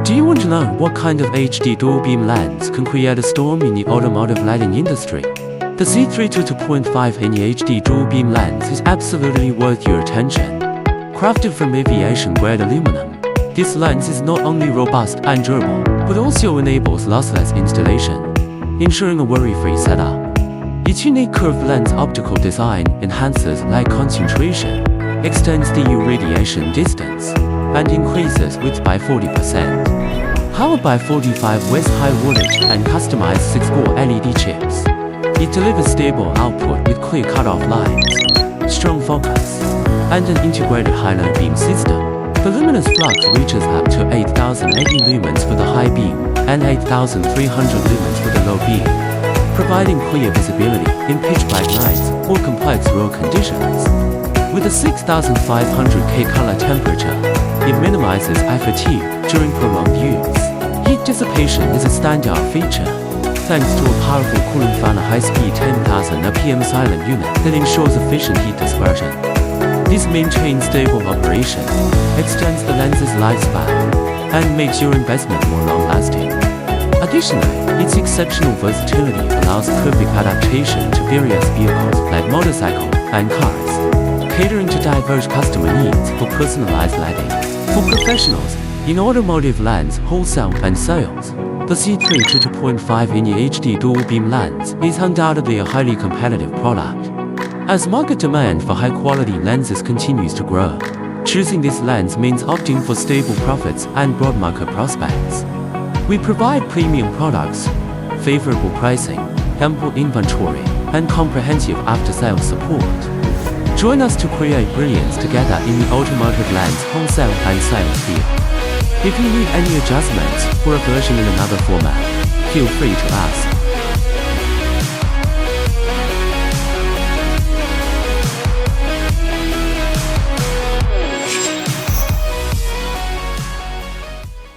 Do you want to know what kind of HD dual beam lens can create a storm in the automotive lighting industry? The C322.5-inch HD dual beam lens is absolutely worth your attention. Crafted from aviation-grade aluminum, this lens is not only robust and durable, but also enables lossless installation, ensuring a worry-free setup. Its unique curved lens optical design enhances light concentration, extends the irradiation distance, and increases width by 40%. Powered by 45W high voltage and customized 6-core LED chips, it delivers stable output with clear cutoff lines, strong focus, and an integrated high-low beam system. The luminous flux reaches up to 8080 lumens for the high beam and 8300 lumens for the low beam, providing clear visibility in pitch-black nights or complex road conditions. With a 6500K color temperature, it minimizes eye fatigue during prolonged use. Heat dissipation is a standout feature, thanks to a powerful cooling fan, a high-speed 10,000 RPM silent unit that ensures efficient heat dispersion. This maintains stable operation, extends the lens's lifespan, and makes your investment more long-lasting. Additionally, its exceptional versatility allows perfect adaptation to various vehicles like motorcycles and cars, catering to diverse customer needs for personalized lighting. For professionals in automotive lens wholesale and sales, the C322.5-inch HD dual beam lens is undoubtedly a highly competitive product. As market demand for high-quality lenses continues to grow, choosing this lens means opting for stable profits and broad market prospects. We provide premium products, favorable pricing, ample inventory, and comprehensive after-sales support. Join us to create brilliance together in the automotive lens wholesale and sales field. If you need any adjustments or a version in another format, feel free to ask.